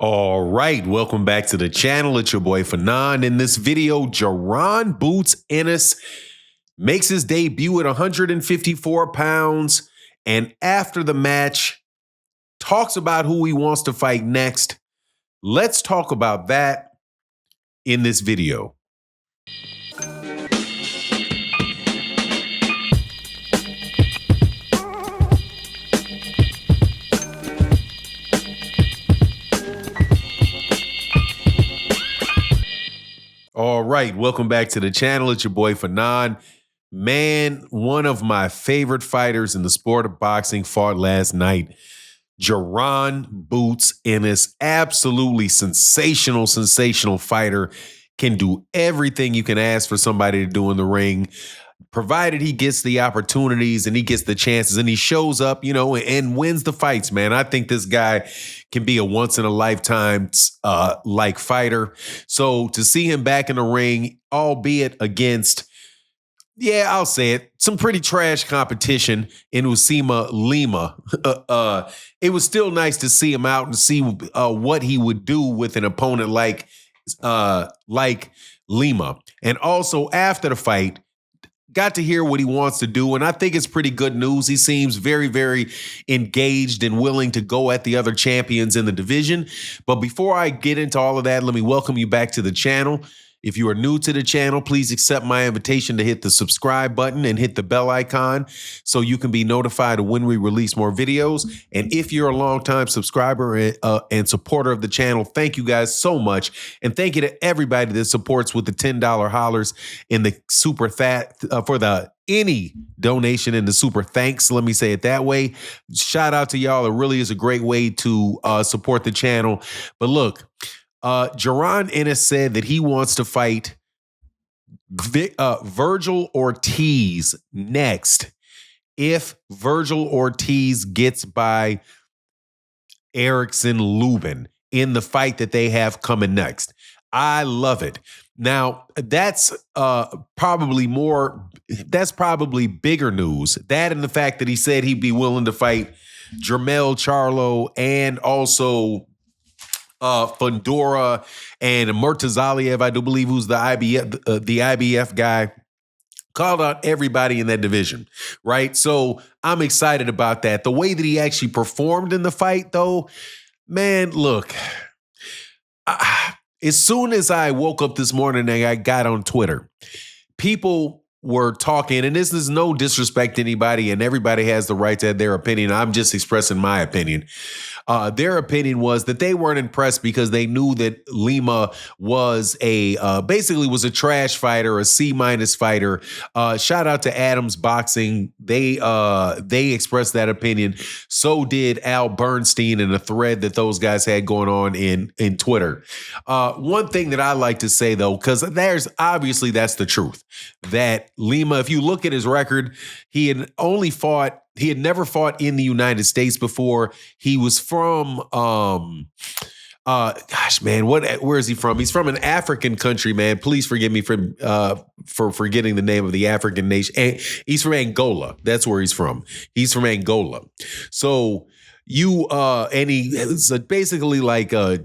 All right, welcome back to the channel. It's your boy Fanon. In this video, Jaron boots Ennis, makes his debut at 154 pounds, and after the match, talks about who he wants to fight next. Let's talk about that in this video. All right, welcome back to the channel. It's your boy Fanon. Man, one of my favorite fighters in the sport of boxing fought last night. Jaron boots Ennis, absolutely sensational fighter. Can do everything you can ask for somebody to do in the ring, provided he gets the opportunities and he gets the chances and he shows up, and wins the fights, man. I think this guy can be a once in a lifetime like fighter. So to see him back in the ring, albeit against, I'll say it, some pretty trash competition in Lima. It was still nice to see him out and see what he would do with an opponent like Lima. And also after the fight, got to hear what he wants to do, and I think it's pretty good news. He seems very, very engaged and willing to go at the other champions in the division. But before I get into all of that, let me welcome you back to the channel. If you are new to the channel, please accept my invitation to hit the subscribe button and hit the bell icon so you can be notified of when we release more videos. And if you're a longtime subscriber and supporter of the channel, thank you guys so much. And thank you to everybody that supports with the $10 hollers in the super fat for the any donation in the super thanks. Let me say it that way. Shout out to y'all. It really is a great way to support the channel. But look, Jaron Ennis said that he wants to fight Virgil Ortiz next if Virgil Ortiz gets by Erickson Lubin in the fight that they have coming next. I love it. Now, that's probably bigger news. That and the fact that he said he'd be willing to fight Jermell, Charlo, and also Fundora and Murtazaliev, I do believe, who's the IBF guy. Called out everybody in that division, right? So I'm excited about that. The way that he actually performed in the fight, though, man, look, as soon as I woke up this morning and I got on Twitter, people were talking, and this is no disrespect to anybody, and everybody has the right to have their opinion. I'm just expressing my opinion. Their opinion was that they weren't impressed because they knew that Lima was basically was a trash fighter, a C- fighter. Shout out to Adams Boxing. They expressed that opinion. So did Al Bernstein in a thread that those guys had going on in Twitter. One thing that I like to say, though, because obviously that's the truth, that Lima, if you look at his record, he had never fought in the United States before. He was from, where is he from? He's from an African country, man. Please forgive me for forgetting the name of the African nation. And he's from Angola. That's where he's from. He's from Angola. So and he's basically like a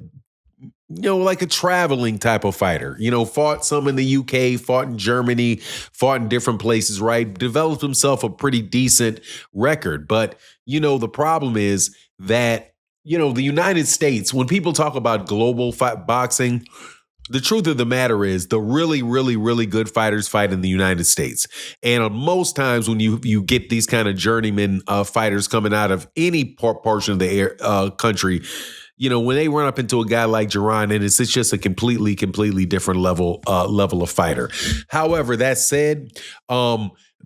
traveling type of fighter, fought some in the UK, fought in Germany, fought in different places, right? Developed himself a pretty decent record. But, the problem is that, the United States, when people talk about global boxing, the truth of the matter is the really, really, really good fighters fight in the United States. And most times when you get these kind of journeyman fighters coming out of any portion of the country, when they run up into a guy like Jaron Ennis, it's just a completely different level of fighter. However, that said,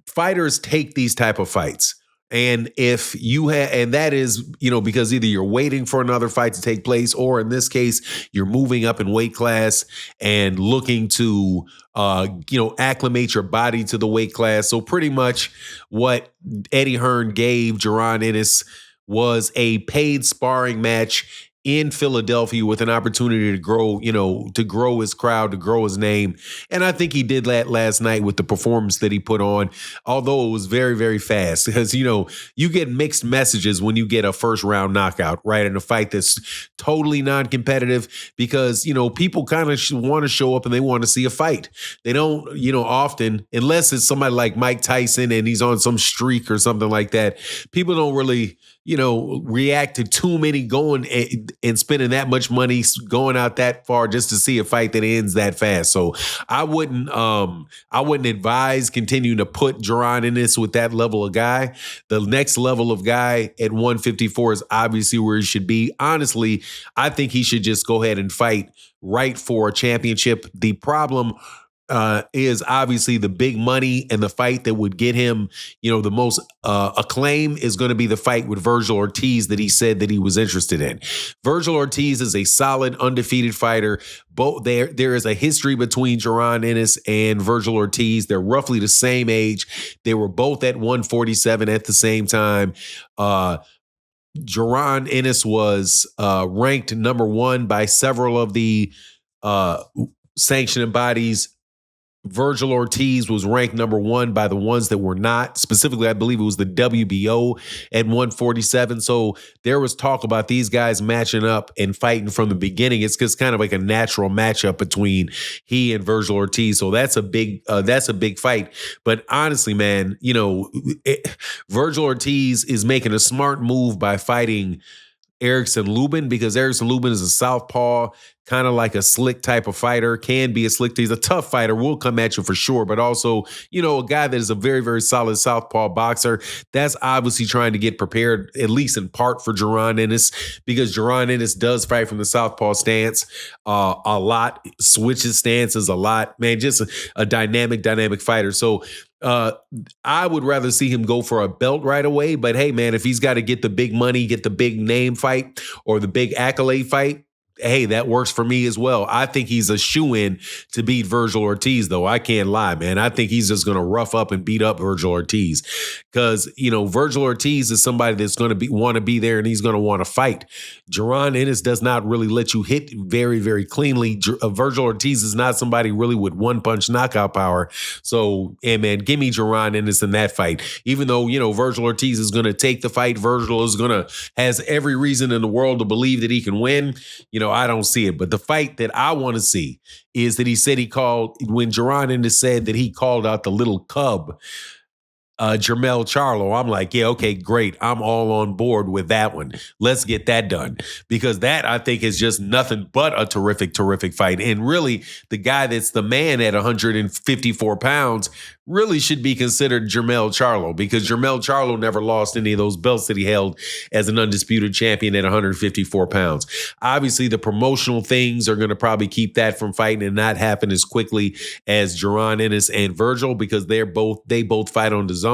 fighters take these type of fights. And if you and that is, because either you're waiting for another fight to take place, or in this case, you're moving up in weight class and looking to, acclimate your body to the weight class. So pretty much what Eddie Hearn gave Jaron Ennis was a paid sparring match in Philadelphia with an opportunity to grow, to grow his crowd, to grow his name. And I think he did that last night with the performance that he put on, although it was very, very fast. Because, you get mixed messages when you get a first round knockout, right? In a fight that's totally non competitive because, people kind of want to show up and they want to see a fight. They don't, often, unless it's somebody like Mike Tyson and he's on some streak or something like that, people don't really, react to too many going and spending that much money going out that far just to see a fight that ends that fast. So I wouldn't advise continuing to put Jaron Ennis with that level of guy. The next level of guy at 154 is obviously where he should be. Honestly, I think he should just go ahead and fight right for a championship. The problem is obviously the big money, and the fight that would get him, the most acclaim is going to be the fight with Virgil Ortiz that he said that he was interested in. Virgil Ortiz is a solid, undefeated fighter. Both there is a history between Jaron Ennis and Virgil Ortiz. They're roughly the same age. They were both at 147 at the same time. Jaron Ennis was ranked number one by several of the sanctioning bodies. Virgil Ortiz was ranked number one by the ones that were not. Specifically, I believe it was the WBO at 147. So there was talk about these guys matching up and fighting from the beginning. It's just kind of like a natural matchup between he and Virgil Ortiz. So that's a big fight. But honestly, man, Virgil Ortiz is making a smart move by fighting Erickson Lubin, because Erickson Lubin is a southpaw, kind of like a slick type of fighter, can be a slick. He's a tough fighter, will come at you for sure, but also, a guy that is a very, very solid southpaw boxer. That's obviously trying to get prepared, at least in part, for Jaron Ennis, because Jaron Ennis does fight from the southpaw stance a lot, switches stances a lot. Man, just a dynamic fighter. So I would rather see him go for a belt right away. But hey, man, if he's got to get the big money, get the big name fight or the big accolade fight, hey, that works for me as well. I think he's a shoo-in to beat Virgil Ortiz, though. I can't lie, man. I think he's just going to rough up and beat up Virgil Ortiz because, Virgil Ortiz is somebody that's going to want to be there and he's going to want to fight. Jaron Ennis does not really let you hit very, very cleanly. Virgil Ortiz is not somebody really with one-punch knockout power. So, hey, man, give me Jaron Ennis in that fight. Even though, Virgil Ortiz is going to take the fight. Virgil has every reason in the world to believe that he can win. I don't see it. But the fight that I want to see is that he said when Jaron Ennis said that he called out the little cub, Jermell Charlo. I'm like, yeah, okay, great. I'm all on board with that one. Let's get that done, because that, I think, is just nothing but a terrific, terrific fight. And really, the guy that's the man at 154 pounds really should be considered Jermell Charlo, because Jermell Charlo never lost any of those belts that he held as an undisputed champion at 154 pounds. Obviously, the promotional things are going to probably keep that from fighting and not happen as quickly as Jaron Ennis and Virgil, because they both fight on the zone.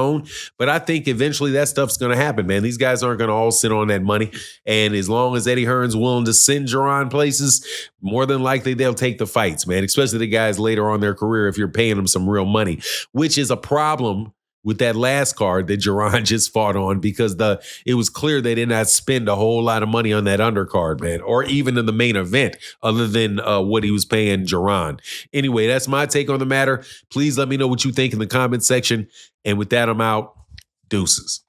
But I think eventually that stuff's going to happen, man. These guys aren't going to all sit on that money. And as long as Eddie Hearn's willing to send Jaron places, more than likely they'll take the fights, man, especially the guys later on in their career if you're paying them some real money, which is a problem with that last card that Jaron just fought on, because it was clear they did not spend a whole lot of money on that undercard, man, or even in the main event, other than what he was paying Jaron. Anyway, that's my take on the matter. Please let me know what you think in the comment section. And with that, I'm out. Deuces.